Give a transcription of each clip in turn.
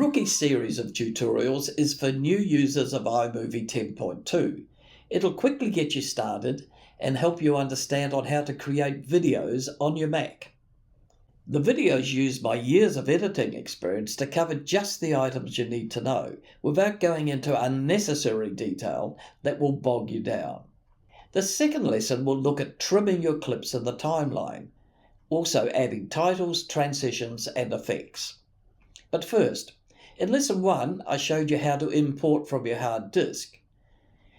Rookie series of tutorials is for new users of iMovie 10.2. It'll quickly get you started and help you understand on how to create videos on your Mac. The videos use my years of editing experience to cover just the items you need to know without going into unnecessary detail that will bog you down. The second lesson will look at trimming your clips in the timeline, also adding titles, transitions and effects. But first, in lesson 1 I showed you how to import from your hard disk.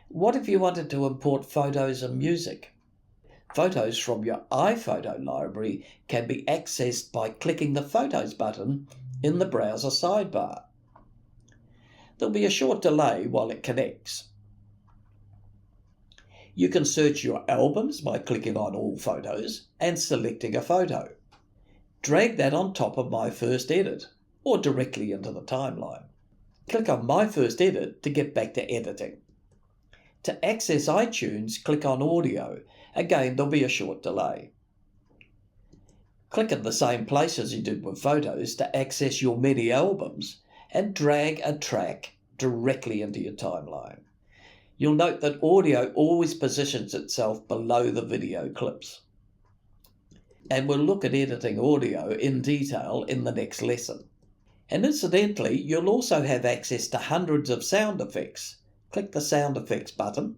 What if you wanted to import photos and music? Photos from your iPhoto library can be accessed by clicking the Photos button in the browser sidebar. There'll be a short delay while it connects. You can search your albums by clicking on All Photos and selecting a photo. Drag that on top of My First Edit or directly into the timeline. Click on My First Edit to get back to editing. To access iTunes, click on Audio. Again, there'll be a short delay. Click in the same place as you did with photos to access your many albums and drag a track directly into your timeline. You'll note that audio always positions itself below the video clips. And we'll look at editing audio in detail in the next lesson. And incidentally, you'll also have access to hundreds of sound effects. Click the Sound Effects button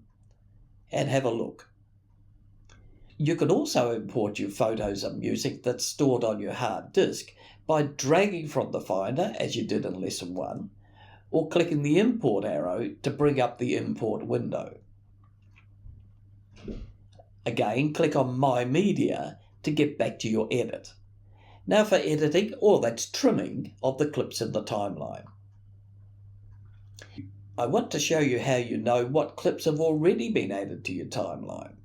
and have a look. You can also import your photos and music that's stored on your hard disk by dragging from the Finder, as you did in Lesson 1, or clicking the Import arrow to bring up the Import window. Again, click on My Media to get back to your edit. Now for editing, or that's trimming, of the clips in the timeline. I want to show you how you know what clips have already been added to your timeline.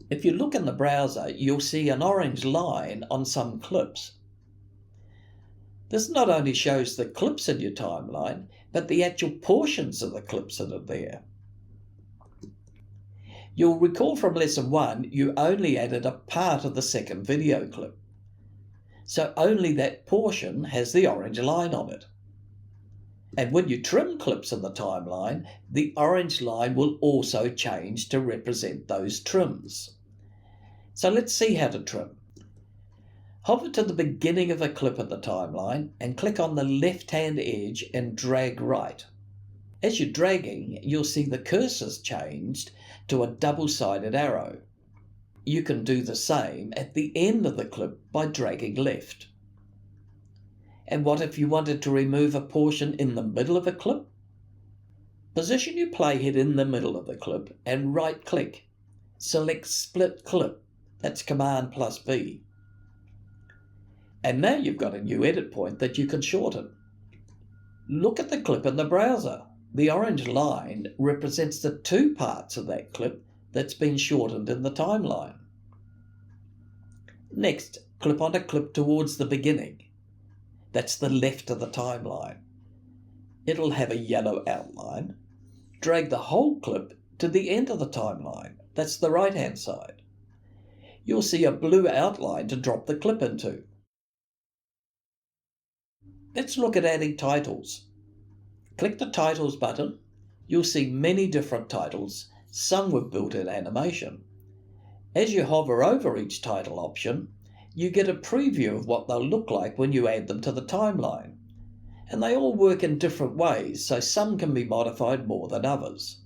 If you look in the browser, you'll see an orange line on some clips. This not only shows the clips in your timeline, but the actual portions of the clips that are there. You'll recall from Lesson 1, you only added a part of the second video clip. So only that portion has the orange line on it. And when you trim clips in the timeline, the orange line will also change to represent those trims. So let's see how to trim. Hover to the beginning of a clip in the timeline and click on the left-hand edge and drag right. As you're dragging, you'll see the cursor's changed to a double-sided arrow. You can do the same at the end of the clip by dragging left. And what if you wanted to remove a portion in the middle of a clip? Position your playhead in the middle of the clip and right-click. Select Split Clip. That's Command+V. And now you've got a new edit point that you can shorten. Look at the clip in the browser. The orange line represents the two parts of that clip that's been shortened in the timeline. Next, clip on a clip towards the beginning. That's the left of the timeline. It'll have a yellow outline. Drag the whole clip to the end of the timeline. That's the right-hand side. You'll see a blue outline to drop the clip into. Let's look at adding titles. Click the Titles button. You'll see many different titles, some with built-in animation. As you hover over each title option, you get a preview of what they'll look like when you add them to the timeline. And they all work in different ways, so some can be modified more than others.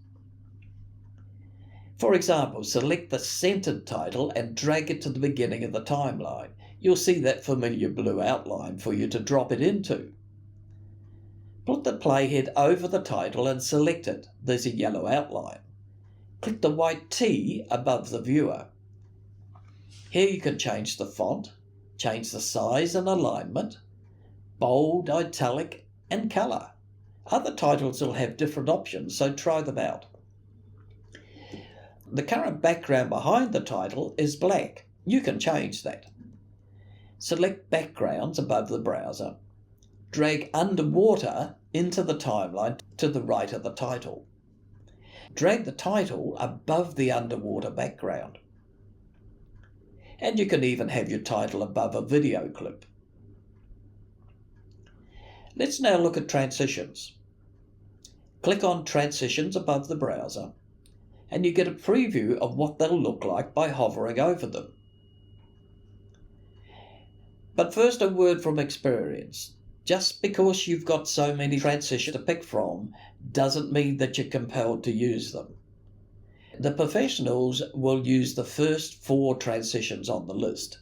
For example, select the centered title and drag it to the beginning of the timeline. You'll see that familiar blue outline for you to drop it into. Put the playhead over the title and select it. There's a yellow outline. Click the white T above the viewer. Here you can change the font, change the size and alignment, bold, italic and colour. Other titles will have different options, so try them out. The current background behind the title is black. You can change that. Select Backgrounds above the browser. Drag Underwater into the timeline to the right of the title. Drag the title above the underwater background. And you can even have your title above a video clip. Let's now look at transitions. Click on Transitions above the browser, and you get a preview of what they'll look like by hovering over them. But first, a word from experience. Just because you've got so many transitions to pick from doesn't mean that you're compelled to use them. The professionals will use the first 4 transitions on the list.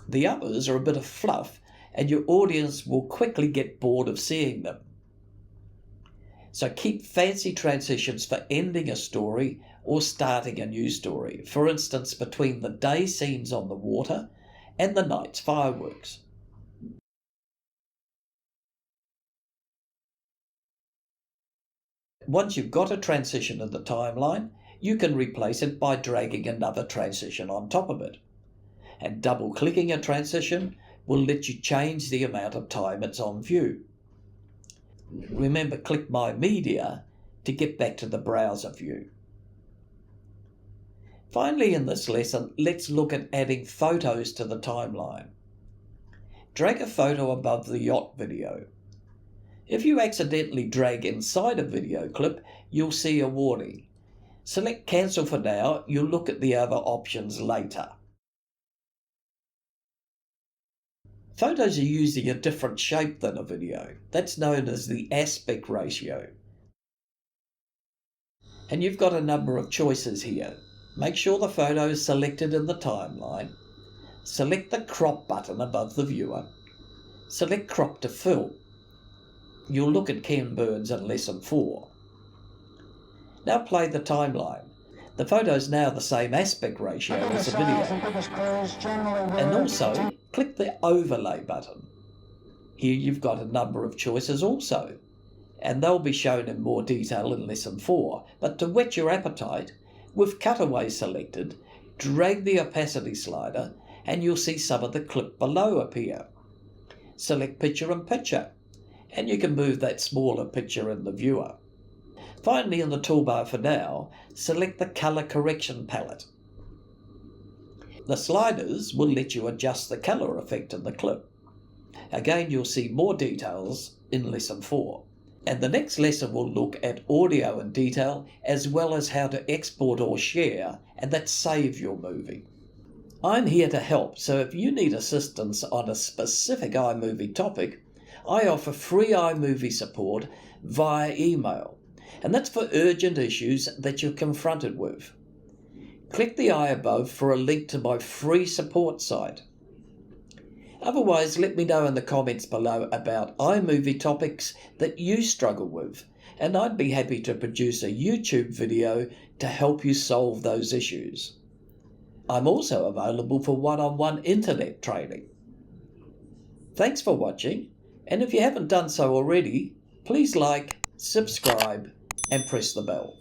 The others are a bit of fluff, and your audience will quickly get bored of seeing them. So keep fancy transitions for ending a story or starting a new story, for instance between the day scenes on the water and the night's fireworks. Once you've got a transition in the timeline, you can replace it by dragging another transition on top of it. And double-clicking a transition will let you change the amount of time it's on view. Remember, click My Media to get back to the browser view. Finally, in this lesson, let's look at adding photos to the timeline. Drag a photo above the yacht video. If you accidentally drag inside a video clip, you'll see a warning. Select Cancel for now. You'll look at the other options later. Photos are using a different shape than a video. That's known as the aspect ratio. And you've got a number of choices here. Make sure the photo is selected in the timeline. Select the crop button above the viewer. Select Crop to Fill. You'll look at Ken Burns in Lesson 4. Now play the timeline. The photo is now the same aspect ratio as the video. And also, click the Overlay button. Here you've got a number of choices also, and they'll be shown in more detail in Lesson 4. But to whet your appetite, with Cutaway selected, drag the opacity slider and you'll see some of the clip below appear. Select Picture in Picture, and you can move that smaller picture in the viewer. Finally, in the toolbar for now, select the Color Correction palette. The sliders will let you adjust the color effect in the clip. Again, you'll see more details in Lesson 4. And the next lesson will look at audio in detail, as well as how to export or share, and then save your movie. I'm here to help, so if you need assistance on a specific iMovie topic, I offer free iMovie support via email, and that's for urgent issues that you're confronted with. Click the I above for a link to my free support site. Otherwise, let me know in the comments below about iMovie topics that you struggle with, and I'd be happy to produce a YouTube video to help you solve those issues. I'm also available for one-on-one internet training. Thanks for watching, and if you haven't done so already, please like, subscribe, and press the bell.